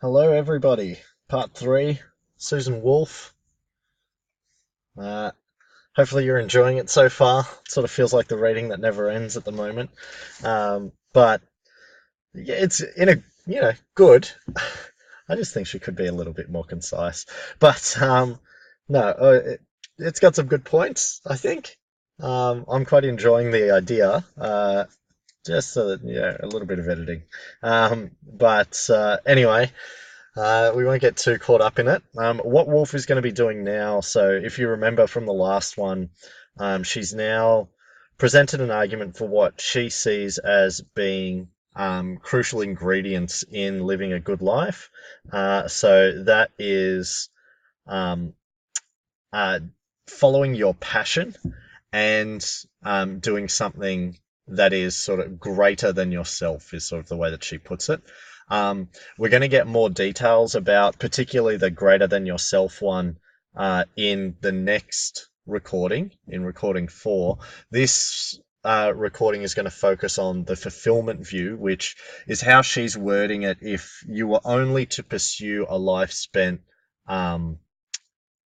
Hello, everybody. Part three, Susan Wolf. Uh, Hopefully, you're enjoying it so far. It sort of feels like the reading that never ends at the moment. But yeah, it's in a good. I just think she could be a little bit more concise. But no, it's got some good points. I think. I'm quite enjoying the idea. Just so that a little bit of editing. But anyway. We won't get too caught up in it. What Wolf is going to be doing now, so if you remember from the last one, she's now presented an argument for what she sees as being crucial ingredients in living a good life. So that is um, uh, following your passion and doing something that is sort of greater than yourself, is sort of the way that she puts it. We're going to get more details about particularly the greater than yourself one in the next recording, in recording 4. This recording is going to focus on the fulfillment view, which is how she's wording it. If you were only to pursue a life spent um,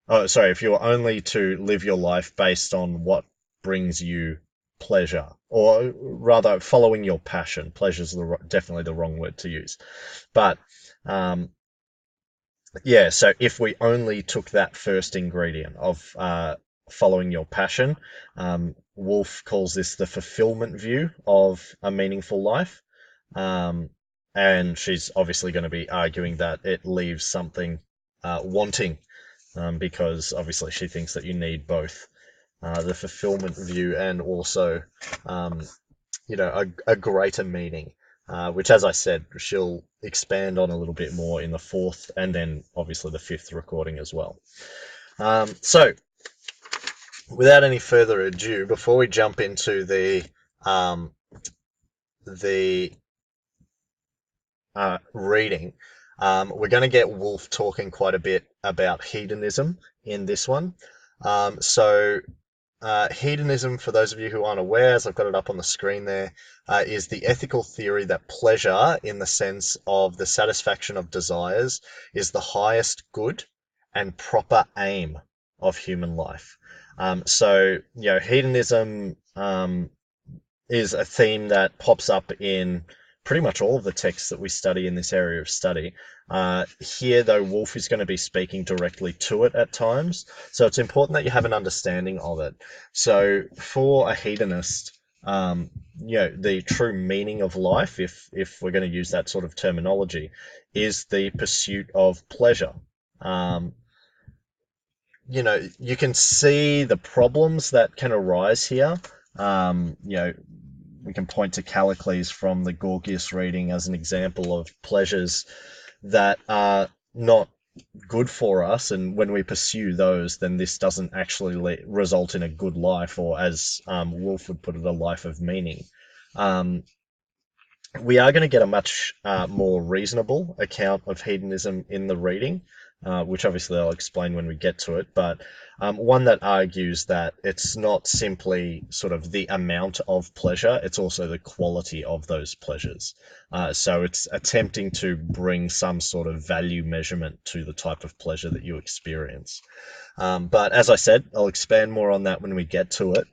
oh, sorry, if you were only to live your life based on what brings you pleasure, or rather, following your passion. Pleasure is definitely the wrong word to use. But um, yeah, so if we only took that first ingredient of following your passion, Wolf calls this the fulfillment view of a meaningful life. Um, and she's obviously going to be arguing that it leaves something wanting because obviously she thinks that you need both the fulfillment view and also, um, a greater meaning, which, as I said, she'll expand on a little bit more in the fourth and then obviously the fifth recording as well. So, without any further ado, before we jump into um, the reading, we're going to get Wolf talking quite a bit about hedonism in this one. So hedonism, for those of you who aren't aware, as I've got it up on the screen there, is the ethical theory that pleasure, in the sense of the satisfaction of desires, is the highest good and proper aim of human life. Hedonism is a theme that pops up in pretty much all of the texts that we study in this area of study. Here, though, Wolf is going to be speaking directly to it at times, so it's important that you have an understanding of it. So, for a hedonist, the true meaning of life, if we're going to use that sort of terminology, is the pursuit of pleasure. Um, you can see the problems that can arise here. Um, you know, we can point to Callicles from the Gorgias reading as an example of pleasures that are not good for us, and when we pursue those, then this doesn't actually result in a good life, or as Wolf would put it, a life of meaning. Um, we are going to get a much more reasonable account of hedonism in the reading, which obviously I'll explain when we get to it, but one that argues that it's not simply sort of the amount of pleasure, it's also the quality of those pleasures. So it's attempting to bring some sort of value measurement to the type of pleasure that you experience. But as I said, I'll expand more on that when we get to it.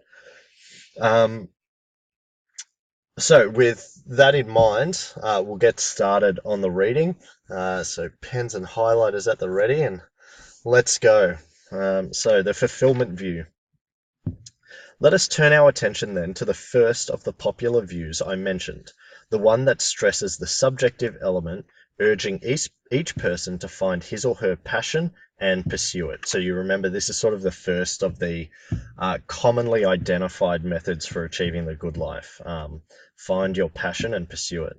Um, so, with that in mind, we'll get started on the reading. So, pens and highlighters at the ready, and let's go. So, the fulfillment view. Let us turn our attention then to the first of the popular views I mentioned, the one that stresses the subjective element, urging each person to find his or her passion and pursue it. So you remember this is sort of the first of the commonly identified methods for achieving the good life. Find your passion and pursue it.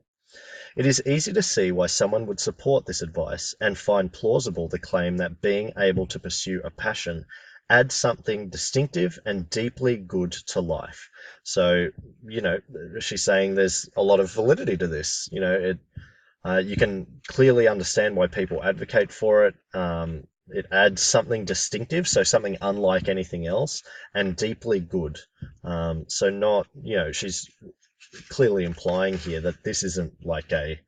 It is easy to see why someone would support this advice and find plausible the claim that being able to pursue a passion adds something distinctive and deeply good to life. So, she's saying there's a lot of validity to this. You can clearly understand why people advocate for it. It adds something distinctive, so something unlike anything else, and deeply good. So not, she's clearly implying here that this isn't like a,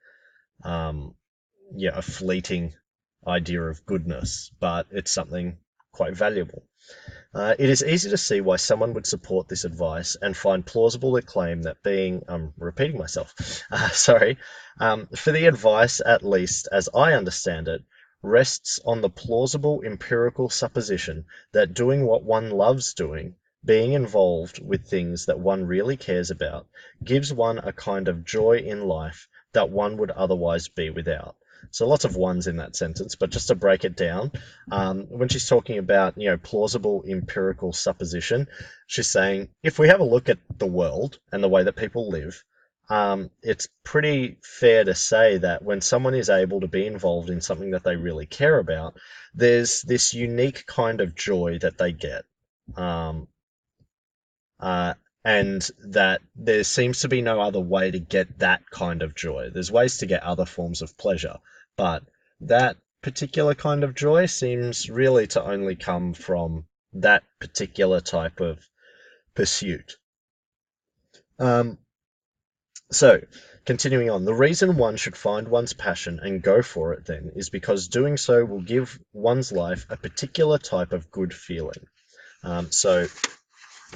um, a fleeting idea of goodness, but it's something quite valuable. It is easy to see why someone would support this advice and find plausible the claim that being, repeating myself, sorry, for the advice, at least as I understand it, rests on the plausible empirical supposition that doing what one loves doing, being involved with things that one really cares about, gives one a kind of joy in life that one would otherwise be without. So lots of ones in that sentence, but just to break it down, when she's talking about plausible empirical supposition, she's saying if we have a look at the world and the way that people live, it's pretty fair to say that when someone is able to be involved in something that they really care about, there's this unique kind of joy that they get. Um, uh, and that there seems to be no other way to get that kind of joy. There's ways to get other forms of pleasure, but that particular kind of joy seems really to only come from that particular type of pursuit. Um, so, continuing on, the reason one should find one's passion and go for it then is because doing so will give one's life a particular type of good feeling. So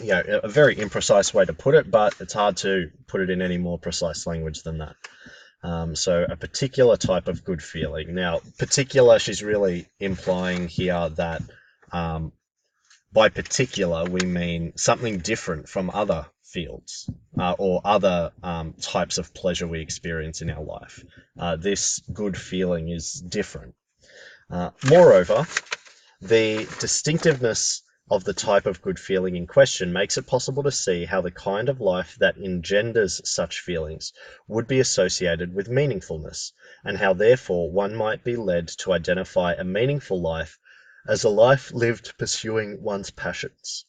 a very imprecise way to put it, but it's hard to put it in any more precise language than that. So a particular type of good feeling. Now, particular, she's really implying here that by particular we mean something different from other fields or other types of pleasure we experience in our life. This good feeling is different. Moreover, the distinctiveness of the type of good feeling in question makes it possible to see how the kind of life that engenders such feelings would be associated with meaningfulness, and how therefore one might be led to identify a meaningful life as a life lived pursuing one's passions.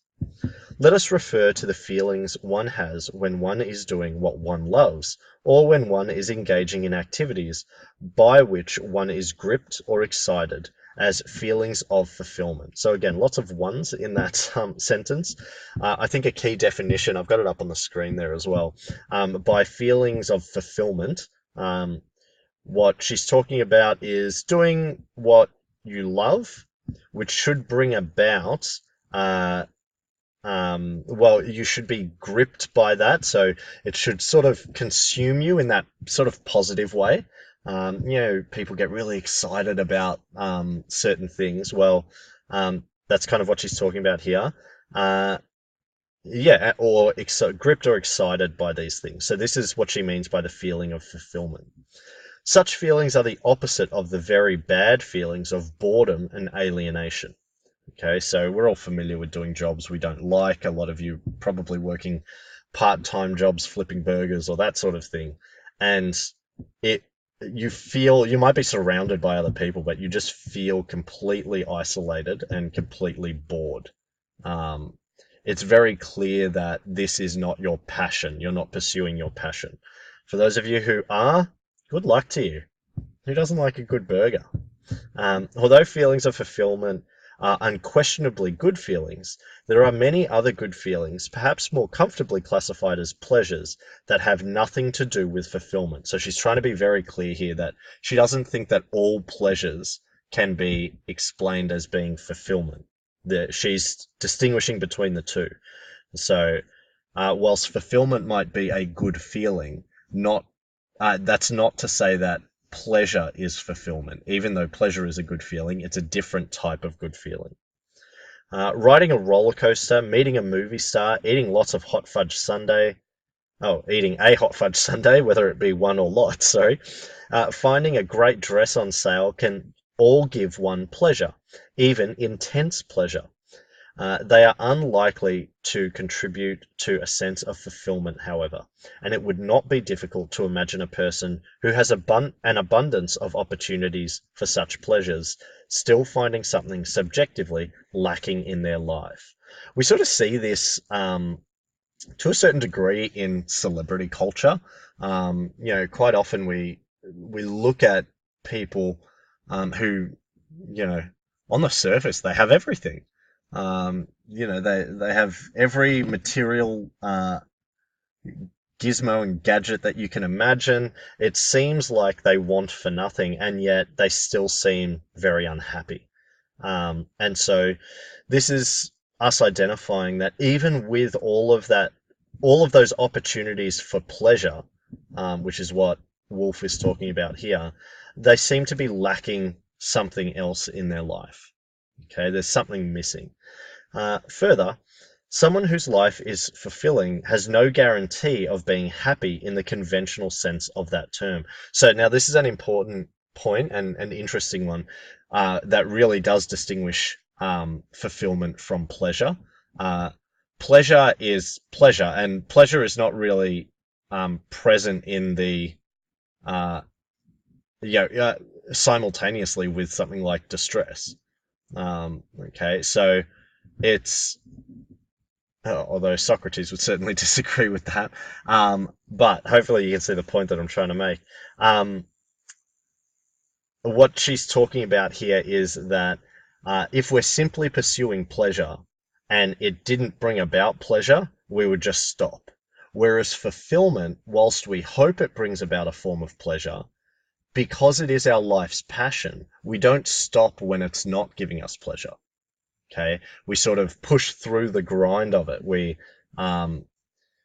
Let us refer to the feelings one has when one is doing what one loves, or when one is engaging in activities by which one is gripped or excited, as feelings of fulfillment. So again, lots of ones in that sentence. I think a key definition, I've got it up on the screen there as well, by feelings of fulfillment, what she's talking about is doing what you love, which should bring about you should be gripped by that. So it should sort of consume you in that sort of positive way. People get really excited about certain things. Well, that's kind of what she's talking about here. Or gripped or excited by these things. So this is what she means by the feeling of fulfillment. Such feelings are the opposite of the very bad feelings of boredom and alienation. Okay, so we're all familiar with doing jobs we don't like. A lot of you probably working part-time jobs, flipping burgers or that sort of thing. And it you might be surrounded by other people, but you just feel completely isolated and completely bored. It's very clear that this is not your passion. You're not pursuing your passion. For those of you who are, good luck to you. Who doesn't like a good burger? Although feelings of fulfillment are unquestionably good feelings, there are many other good feelings, perhaps more comfortably classified as pleasures, that have nothing to do with fulfillment. So she's trying to be very clear here that she doesn't think that all pleasures can be explained as being fulfillment. She's distinguishing between the two. So whilst fulfillment might be a good feeling, that's not to say that pleasure is fulfillment. Even though pleasure is a good feeling, it's a different type of good feeling. Riding a roller coaster, meeting a movie star, eating a hot fudge sundae, whether it be one or lots, sorry, finding a great dress on sale can all give one pleasure, even intense pleasure. They are unlikely to contribute to a sense of fulfillment, however, and it would not be difficult to imagine a person who has an abundance of opportunities for such pleasures still finding something subjectively lacking in their life. We sort of see this to a certain degree in celebrity culture. Quite often we look at people who, on the surface, they have everything. They have every material gizmo and gadget that you can imagine. It seems like they want for nothing, and yet they still seem very unhappy. And so this is us identifying that even with all of that, all of those opportunities for pleasure, which is what Wolf is talking about here, they seem to be lacking something else in their life. Okay, there's something missing. Further, someone whose life is fulfilling has no guarantee of being happy in the conventional sense of that term. So now this is an important point and an interesting one that really does distinguish fulfillment from pleasure. Uh, Pleasure is pleasure, and pleasure is not really present in the uh, yeah, simultaneously with something like distress. Okay, so it's although Socrates would certainly disagree with that. But hopefully you can see the point that I'm trying to make. Um, what she's talking about here is that if we're simply pursuing pleasure and it didn't bring about pleasure, we would just stop. Whereas fulfillment, whilst we hope it brings about a form of pleasure, because it is our life's passion, we don't stop when it's not giving us pleasure. Okay, we sort of push through the grind of it. Um,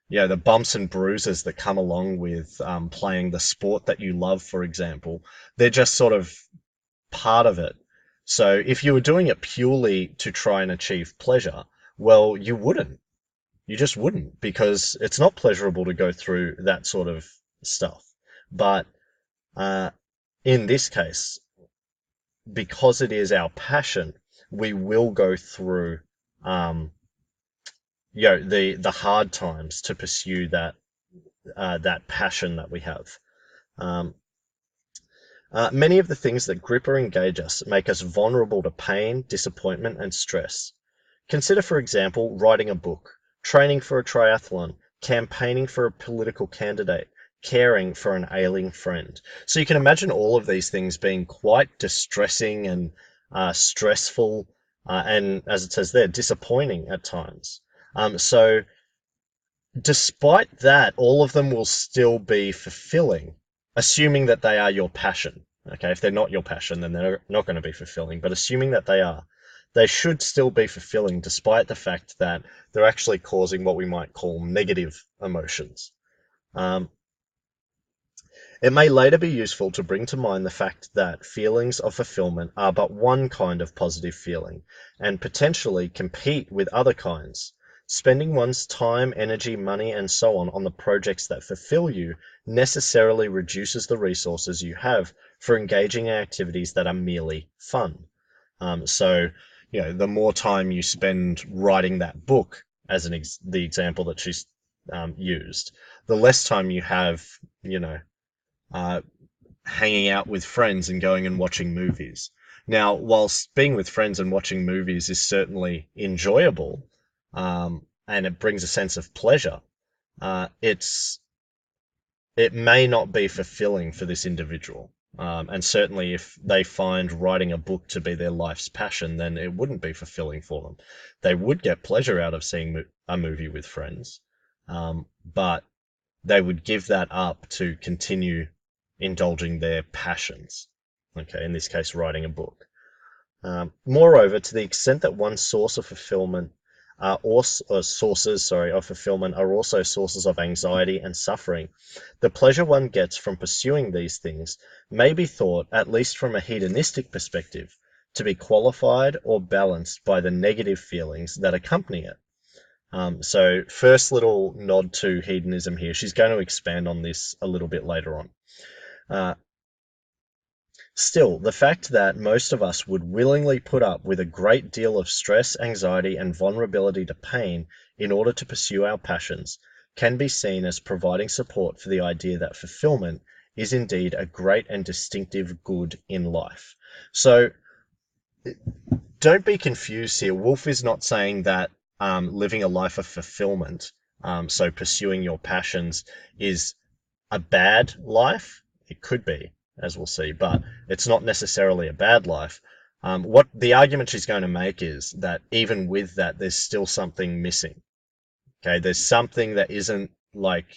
the bumps and bruises that come along with playing the sport that you love, for example, they're just sort of part of it. So if you were doing it purely to try and achieve pleasure, well, you wouldn't. You just wouldn't, because it's not pleasurable to go through that sort of stuff. But uh, in this case, because it is our passion, we will go through the hard times to pursue that passion that we have. Um, Many of the things that grip or engage us make us vulnerable to pain, disappointment, and stress. Consider, for example, writing a book, training for a triathlon, campaigning for a political candidate, caring for an ailing friend. So you can imagine all of these things being quite distressing and stressful, and as it says there, disappointing at times. So despite that, all of them will still be fulfilling, assuming that they are your passion. Okay, if they're not your passion, then they're not going to be fulfilling. But assuming that they should still be fulfilling, despite the fact that they're actually causing what we might call negative emotions. Um, it may later be useful to bring to mind the fact that feelings of fulfillment are but one kind of positive feeling, and potentially compete with other kinds. Spending one's time, energy, money, and so on the projects that fulfill you necessarily reduces the resources you have for engaging in activities that are merely fun. So, the more time you spend writing that book, as the example that she's used, the less time you have, uh, hanging out with friends and going and watching movies. Now, whilst being with friends and watching movies is certainly enjoyable, and it brings a sense of pleasure, uh, it's it may not be fulfilling for this individual. And certainly, if they find writing a book to be their life's passion, then it wouldn't be fulfilling for them. They would get pleasure out of seeing a movie with friends, but they would give that up to continue indulging their passions. Okay, in this case, writing a book. Moreover, to the extent that one source of fulfillment or sources, sorry, of fulfillment are also sources of anxiety and suffering, the pleasure one gets from pursuing these things may be thought, at least from a hedonistic perspective, to be qualified or balanced by the negative feelings that accompany it. So first little nod to hedonism here. She's going to expand on this a little bit later on. Uh, Still, the fact that most of us would willingly put up with a great deal of stress, anxiety, and vulnerability to pain in order to pursue our passions can be seen as providing support for the idea that fulfillment is indeed a great and distinctive good in life. So don't be confused here. Wolf is not saying that living a life of fulfillment, so pursuing your passions, is a bad life. It could be, as we'll see, but it's not necessarily a bad life. What the argument she's going to make is that even with that, there's still something missing. Okay, there's something that isn't like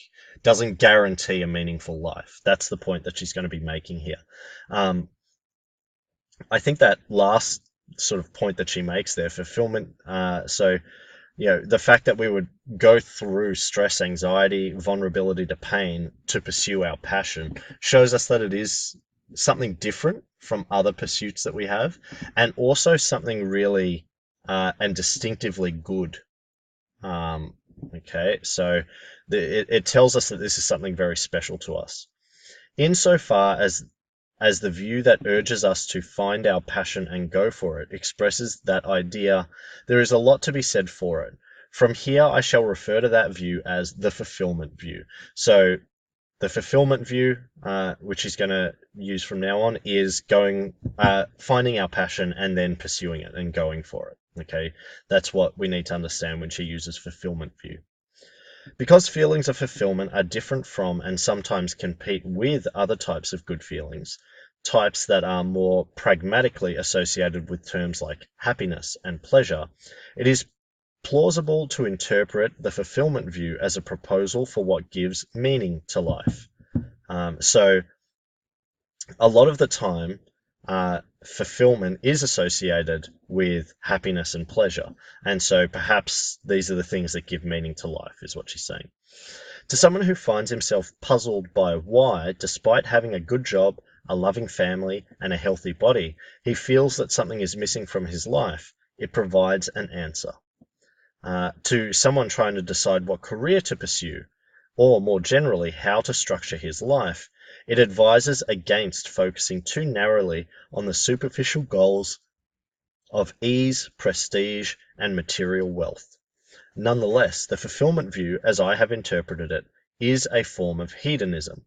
doesn't guarantee a meaningful life. That's the point that she's going to be making here. Um, I think that last sort of point that she makes there, fulfillment. So the fact that we would go through stress, anxiety, vulnerability to pain to pursue our passion shows us that it is something different from other pursuits that we have, and also something really and distinctively good. Um, okay, so it tells us that this is something very special to us. Insofar as the view that urges us to find our passion and go for it expresses that idea, there is a lot to be said for it. From here, I shall refer to that view as the fulfillment view. So, the fulfillment view, which he's going to use from now on, is finding our passion and then pursuing it and going for it. Okay, that's what we need to understand when she uses fulfillment view. Because feelings of fulfillment are different from and sometimes compete with other types of good feelings, types that are more pragmatically associated with terms like happiness and pleasure, it is plausible to interpret the fulfillment view as a proposal for what gives meaning to life. So, a lot of the time, fulfillment is associated with happiness and pleasure. And so perhaps these are the things that give meaning to life, is what she's saying. To someone who finds himself puzzled by why, despite having a good job, a loving family, and a healthy body, he feels that something is missing from his life, it provides an answer. To someone trying to decide what career to pursue, or more generally, how to structure his life, it advises against focusing too narrowly on the superficial goals of ease, prestige, and material wealth. Nonetheless, the fulfillment view, as I have interpreted it, is a form of hedonism,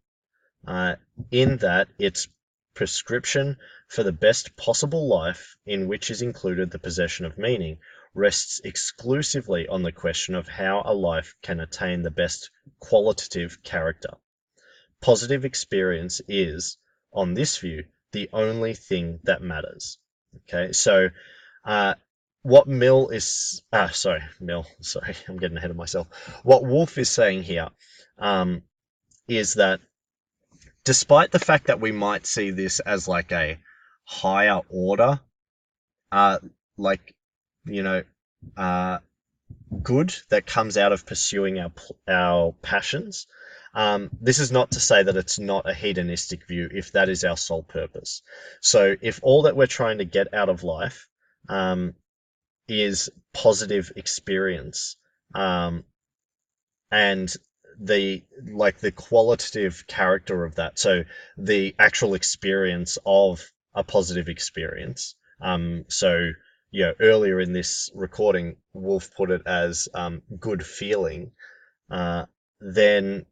in that its prescription for the best possible life, in which is included the possession of meaning, rests exclusively on the question of how a life can attain the best qualitative character. Positive experience is, on this view, the only thing that matters. Okay, so uh, what Mill is, sorry, I'm getting ahead of myself. What Wolf is saying here is that despite the fact that we might see this as like a higher order, uh, like, you know, uh, good that comes out of pursuing our passions. This is not to say that it's not a hedonistic view if that is our sole purpose. So if all that we're trying to get out of life is positive experience, and the qualitative character of that, so the actual experience of a positive experience. So earlier in this recording, Wolf put it as good feeling. Then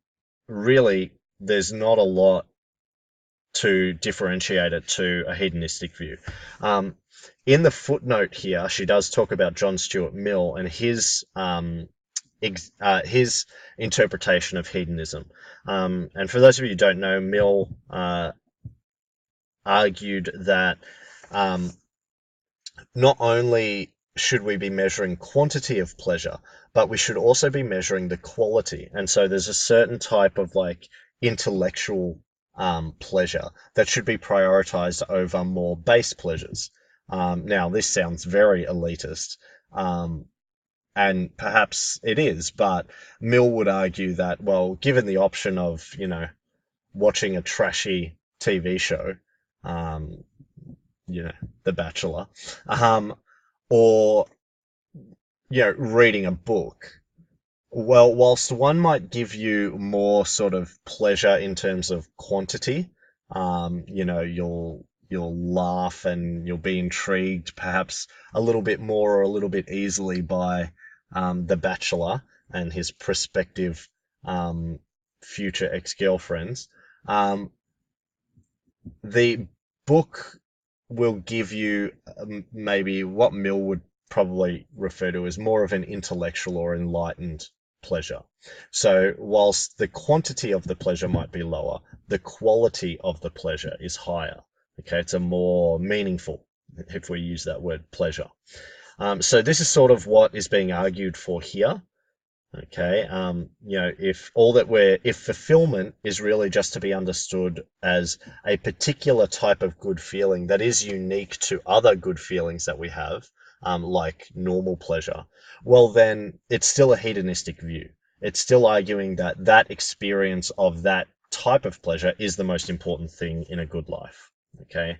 really there's not a lot to differentiate it to a hedonistic view. In the footnote here, she does talk about John Stuart Mill and his interpretation of hedonism. And for those of you who don't know, Mill argued that not only should we be measuring quantity of pleasure, but we should also be measuring the quality. And so there's a certain type of like intellectual pleasure that should be prioritized over more base pleasures. Now, this sounds very elitist, and perhaps it is, but Mill would argue that, well, given the option of, watching a trashy TV show, um, The Bachelor, or, reading a book, well, whilst one might give you more sort of pleasure in terms of quantity, you'll laugh and you'll be intrigued perhaps a little bit more or a little bit easily by The Bachelor and his prospective future ex-girlfriends. The book will give you maybe what Mill would probably refer to as more of an intellectual or enlightened pleasure. So whilst the quantity of the pleasure might be lower, the quality of the pleasure is higher. Okay, it's a more meaningful, if we use that word, pleasure. So this is sort of what is being argued for here. Okay, if fulfillment is really just to be understood as a particular type of good feeling that is unique to other good feelings that we have, like normal pleasure, well, then it's still a hedonistic view. It's still arguing that that experience of that type of pleasure is the most important thing in a good life. Okay,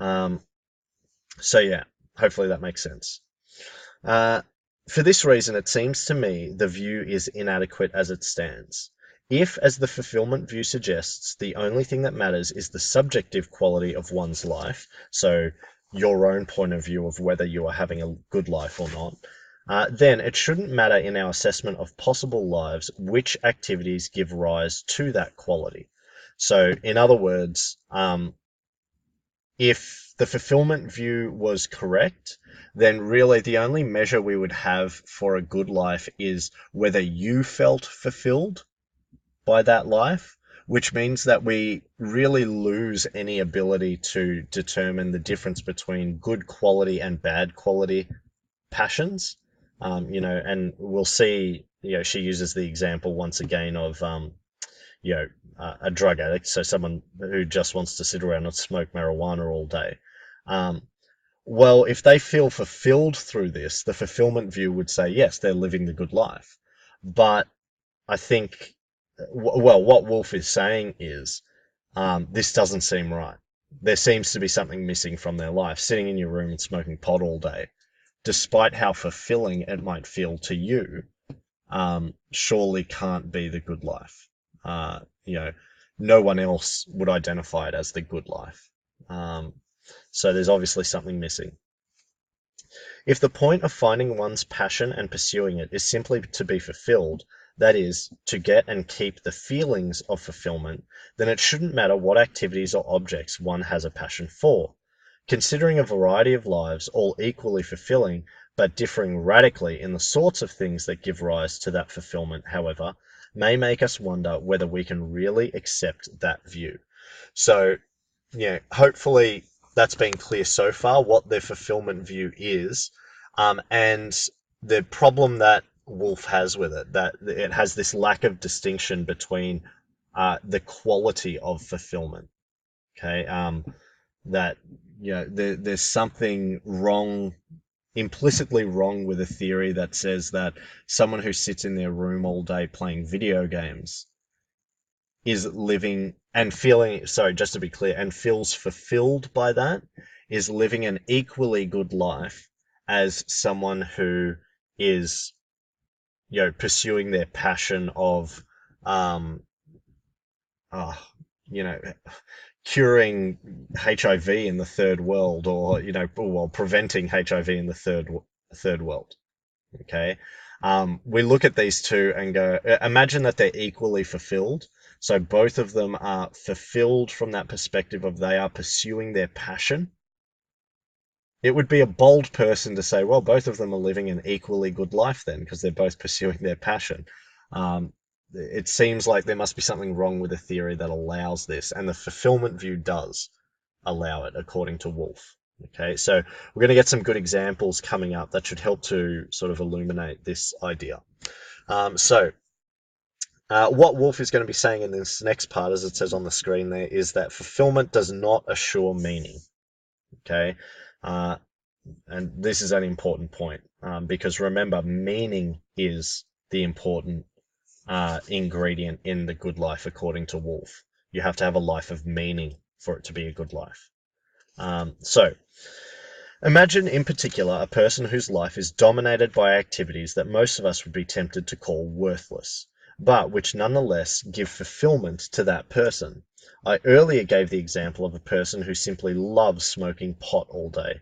um, so yeah, hopefully that makes sense. Uh, for this reason, it seems to me the view is inadequate as it stands. If, as the fulfillment view suggests, the only thing that matters is the subjective quality of one's life, so your own point of view of whether you are having a good life or not, then it shouldn't matter in our assessment of possible lives which activities give rise to that quality. So, in other words, if the fulfillment view was correct, then really the only measure we would have for a good life is whether you felt fulfilled by that life, which means that we really lose any ability to determine the difference between good quality and bad quality passions. And we'll see, she uses the example once again of, you know, a drug addict, so someone who just wants to sit around and smoke marijuana all day. Um, well, if they feel fulfilled through this, the fulfillment view would say, yes, they're living the good life. But I think, well, what Wolf is saying is, this doesn't seem right. There seems to be something missing from their life. Sitting in your room and smoking pot all day, despite how fulfilling it might feel to you, surely can't be the good life. Uh, you know, no one else would identify it as the good life. Um, so there's obviously something missing. If the point of finding one's passion and pursuing it is simply to be fulfilled, that is, to get and keep the feelings of fulfillment, then it shouldn't matter what activities or objects one has a passion for. Considering a variety of lives, all equally fulfilling, but differing radically in the sorts of things that give rise to that fulfillment, however, may make us wonder whether we can really accept that view. So, hopefully that's been clear so far what their fulfillment view is, and the problem that Wolf has with it, that it has this lack of distinction between the quality of fulfillment. Okay, that there's something wrong, implicitly wrong with a theory that says that someone who sits in their room all day playing video games is living and feeling, sorry, just to be clear, and feels fulfilled by that, is living an equally good life as someone who is, pursuing their passion of, um, uh, you know, curing HIV in the third world, or well, preventing HIV in the third world. Okay, we look at these two and go, imagine that they're equally fulfilled. So both of them are fulfilled from that perspective of they are pursuing their passion. It would be a bold person to say, well, both of them are living an equally good life then, because they're both pursuing their passion. Um, it seems like there must be something wrong with a theory that allows this, and the fulfillment view does allow it, according to Wolf. Okay, so we're going to get some good examples coming up that should help to sort of illuminate this idea. What Wolf is going to be saying in this next part, as it says on the screen there, is that fulfillment does not assure meaning. Okay, uh, and this is an important point, because remember, meaning is the important ingredient in the good life, according to Wolf. You have to have a life of meaning for it to be a good life. So, imagine in particular a person whose life is dominated by activities that most of us would be tempted to call worthless, but which nonetheless give fulfillment to that person. I earlier gave the example of a person who simply loves smoking pot all day,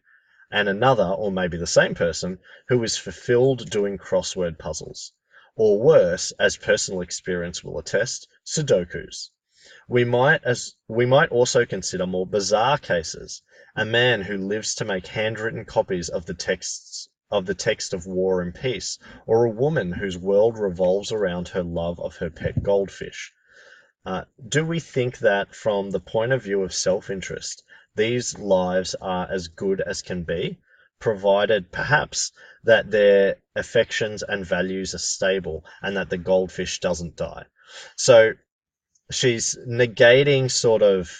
and another, or maybe the same person, who is fulfilled doing crossword puzzles. Or worse, as personal experience will attest, Sudokus. We might also consider more bizarre cases. A man who lives to make handwritten copies of the text of War and Peace, or a woman whose world revolves around her love of her pet goldfish. Do we think that, from the point of view of self-interest, these lives are as good as can be? provided perhaps that their affections and values are stable and that the goldfish doesn't die. So she's negating sort of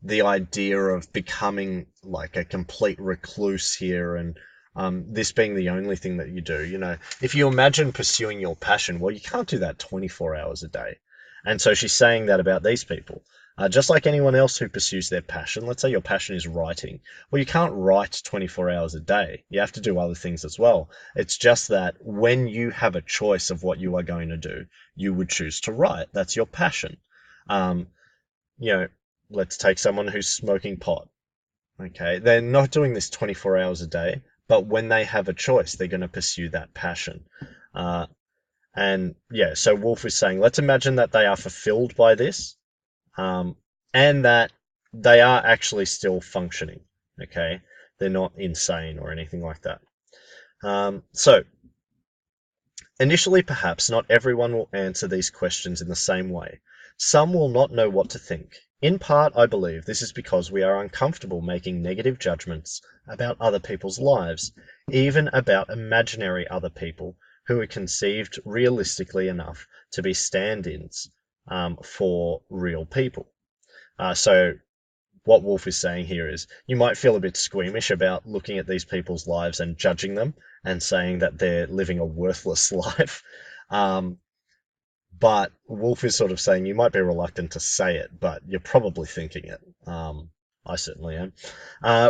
the idea of becoming like a complete recluse here, and this being the only thing that you do. If you imagine pursuing your passion, well, you can't do that 24 hours a day. And so she's saying that about these people. Just like anyone else who pursues their passion, let's say your passion is writing. Well, you can't write 24 hours a day. You have to do other things as well. It's just that when you have a choice of what you are going to do, you would choose to write. That's your passion. Um, you know, let's take someone who's smoking pot. Okay, they're not doing this 24 hours a day, but when they have a choice, they're going to pursue that passion. Uh, and yeah, so Wolf is saying, let's imagine that they are fulfilled by this, um, and that they are actually still functioning. Okay, they're not insane or anything like that. So initially, perhaps not everyone will answer these questions in the same way. Some will not know what to think. In part, I believe this is because we are uncomfortable making negative judgments about other people's lives, even about imaginary other people who are conceived realistically enough to be stand-ins for real people. So what Wolf is saying here is you might feel a bit squeamish about looking at these people's lives and judging them and saying that they're living a worthless life. Um, but Wolf is sort of saying you might be reluctant to say it, but you're probably thinking it. I certainly am.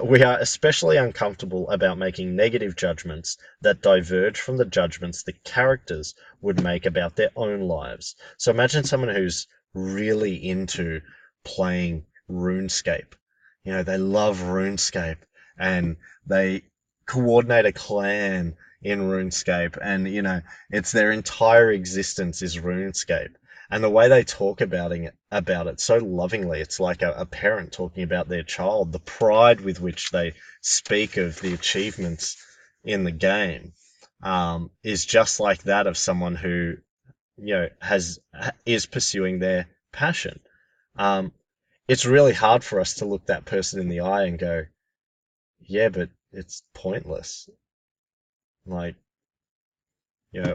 We are especially uncomfortable about making negative judgments that diverge from the judgments the characters would make about their own lives. So imagine someone who's really into playing RuneScape. They love RuneScape and they coordinate a clan in RuneScape, and it's their entire existence is RuneScape. And the way they talk about it so lovingly, it's like a parent talking about their child. The pride with which they speak of the achievements in the game is just like that of someone who has is pursuing their passion. Um, it's really hard for us to look that person in the eye and go, yeah, but it's pointless. Like,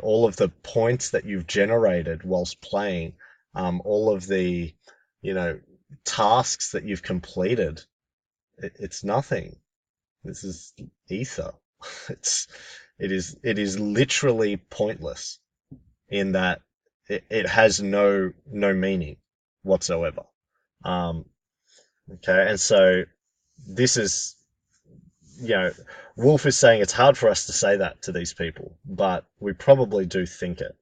all of the points that you've generated whilst playing, all of the, you know, tasks that you've completed, it's nothing. This is ether. It's, it is literally pointless in that it has no meaning whatsoever. Um, okay, and so this is, you know, Wolf is saying it's hard for us to say that to these people, but we probably do think it.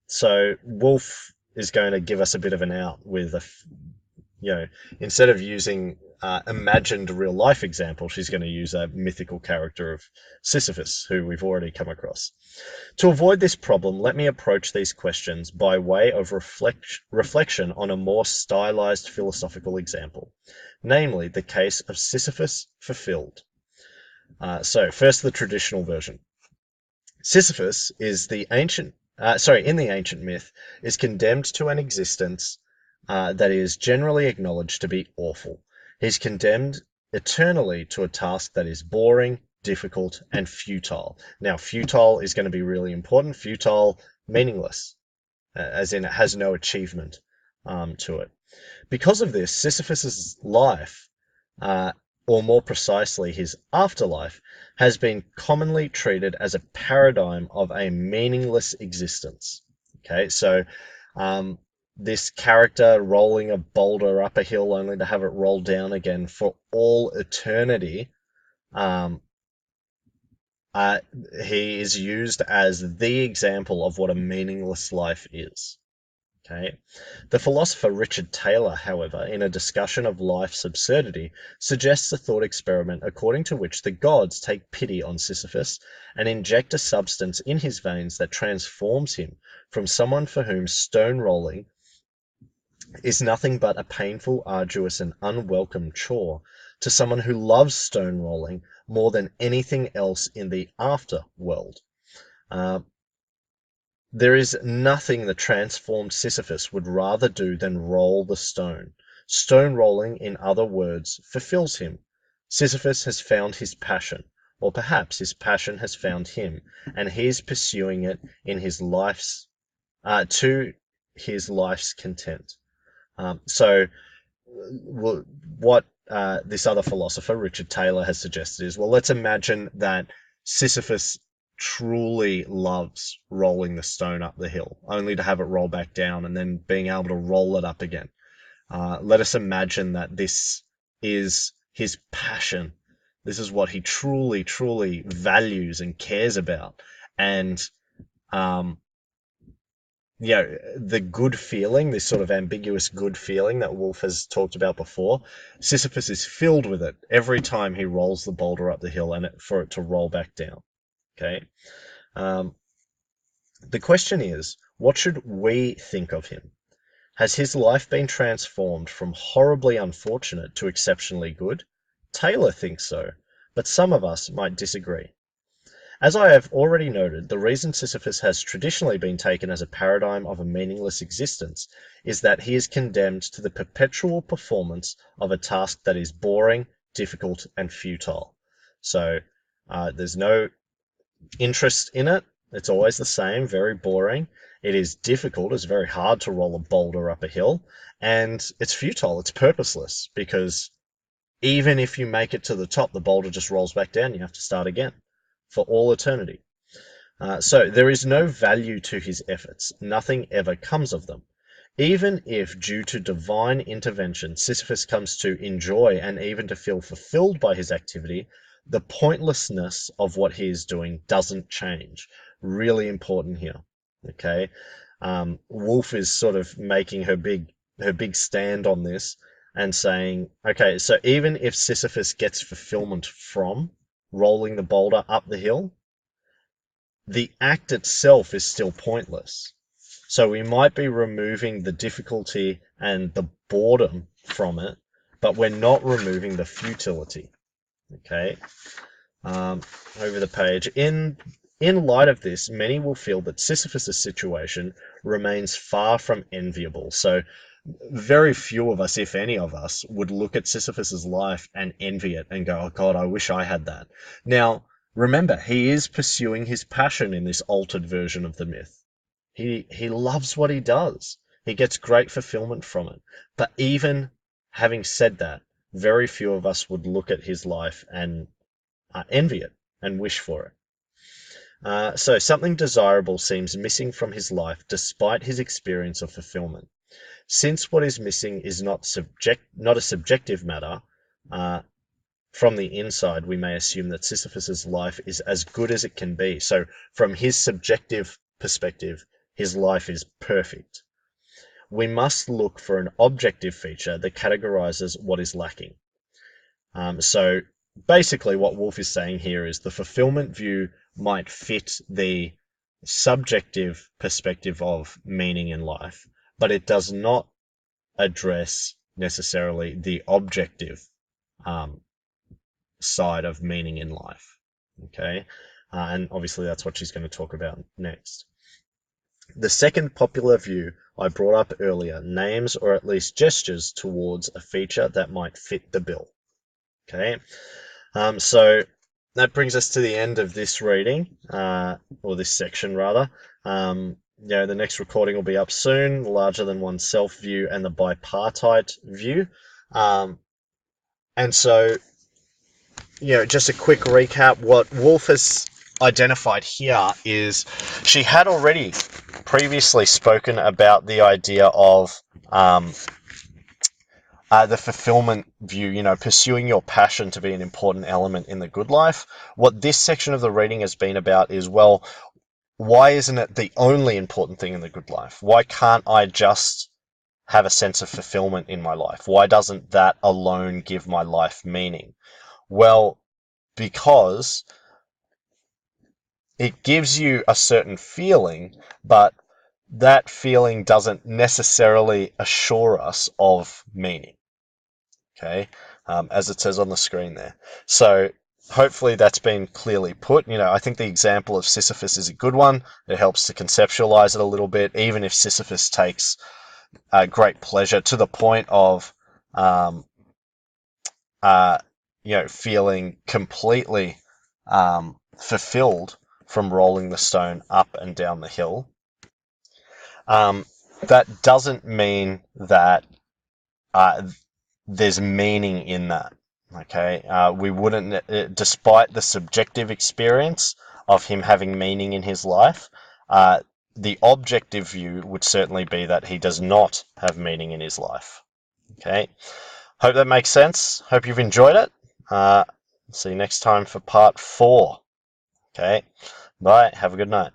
So Wolf is going to give us a bit of an out with you know, instead of using imagined real life example, she's going to use a mythical character of Sisyphus, who we've already come across. To avoid this problem, let me approach these questions by way of reflection on a more stylized philosophical example, namely the case of Sisyphus fulfilled. So first, the traditional version. Sisyphus is in the ancient myth, is condemned to an existence that is generally acknowledged to be awful. He's condemned eternally to a task that is boring, difficult, and futile. Now, futile is going to be really important. Futile, meaningless, as in it has no achievement to it. Because of this, Sisyphus's life, uh, or more precisely his afterlife, has been commonly treated as a paradigm of a meaningless existence. Okay, so this character rolling a boulder up a hill only to have it roll down again for all eternity, um, uh, he is used as the example of what a meaningless life is. Okay. The philosopher Richard Taylor, however, in a discussion of life's absurdity, suggests a thought experiment according to which the gods take pity on Sisyphus and inject a substance in his veins that transforms him from someone for whom stone rolling is nothing but a painful, arduous, and unwelcome chore to someone who loves stone rolling more than anything else in the after world. Uh, There is nothing the transformed Sisyphus would rather do than roll the stone. Stone rolling, in other words, fulfills him. Sisyphus has found his passion, or perhaps his passion has found him, and he is pursuing it in his life's to his life's content. So, what this other philosopher, Richard Taylor, has suggested is, well, let's imagine that Sisyphus truly loves rolling the stone up the hill, only to have it roll back down and then being able to roll it up again. Let us imagine that this is his passion. This is what he truly, truly values and cares about. And um, the good feeling, this sort of ambiguous good feeling that Woolf has talked about before, Sisyphus is filled with it every time he rolls the boulder up the hill and for it to roll back down. Okay. Um, the question is, what should we think of him? Has his life been transformed from horribly unfortunate to exceptionally good? Taylor thinks so, but some of us might disagree. As I have already noted, the reason Sisyphus has traditionally been taken as a paradigm of a meaningless existence is that he is condemned to the perpetual performance of a task that is boring, difficult, and futile. So there's no interest in it. It's always the same, very boring. It is difficult. It's very hard to roll a boulder up a hill. And it's futile. It's purposeless because even if you make it to the top, the boulder just rolls back down. You have to start again for all eternity. So there is no value to his efforts. Nothing ever comes of them. Even if, due to divine intervention, Sisyphus comes to enjoy and even to feel fulfilled by his activity, the pointlessness of what he is doing doesn't change. Really important here. Okay, Woolf is sort of making her big stand on this and saying, okay, so even if Sisyphus gets fulfillment from rolling the boulder up the hill, the act itself is still pointless. So we might be removing the difficulty and the boredom from it, but we're not removing the futility. Okay. Over the page. In light of this, many will feel that Sisyphus' situation remains far from enviable. So very few of us, if any of us, would look at Sisyphus's life and envy it and go, oh God, I wish I had that. Now, remember, he is pursuing his passion in this altered version of the myth. He loves what he does. He gets great fulfillment from it. But even having said that, very few of us would look at his life and envy it and wish for it. So something desirable seems missing from his life despite his experience of fulfillment. Since what is missing is not a subjective matter, from the inside, we may assume that Sisyphus's life is as good as it can be. So from his subjective perspective, his life is perfect. We must look for an objective feature that categorizes what is lacking. So basically what Woolf is saying here is the fulfillment view might fit the subjective perspective of meaning in life, but it does not address necessarily the objective side of meaning in life. Okay, and obviously that's what she's going to talk about next. The second popular view I brought up earlier names or at least gestures towards a feature that might fit the bill. Okay, so that brings us to the end of this reading, or this section rather. The next recording will be up soon, the larger than oneself view and the bipartite view. And so, just a quick recap, what Woolf has identified here is she had already previously spoken about the idea of the fulfillment view, pursuing your passion to be an important element in the good life. What this section of the reading has been about is, well, why isn't it the only important thing in the good life? Why can't I just have a sense of fulfillment in my life? Why doesn't that alone give my life meaning? Well, because it gives you a certain feeling, but that feeling doesn't necessarily assure us of meaning. Okay, as it says on the screen there. So hopefully that's been clearly put. I think the example of Sisyphus is a good one. It helps to conceptualize it a little bit, even if Sisyphus takes great pleasure to the point of feeling completely fulfilled from rolling the stone up and down the hill, that doesn't mean that there's meaning in that. Okay, we wouldn't, despite the subjective experience of him having meaning in his life, the objective view would certainly be that he does not have meaning in his life. Okay, hope that makes sense. Hope you've enjoyed it. See you next time for part 4. Okay, bye. Have a good night.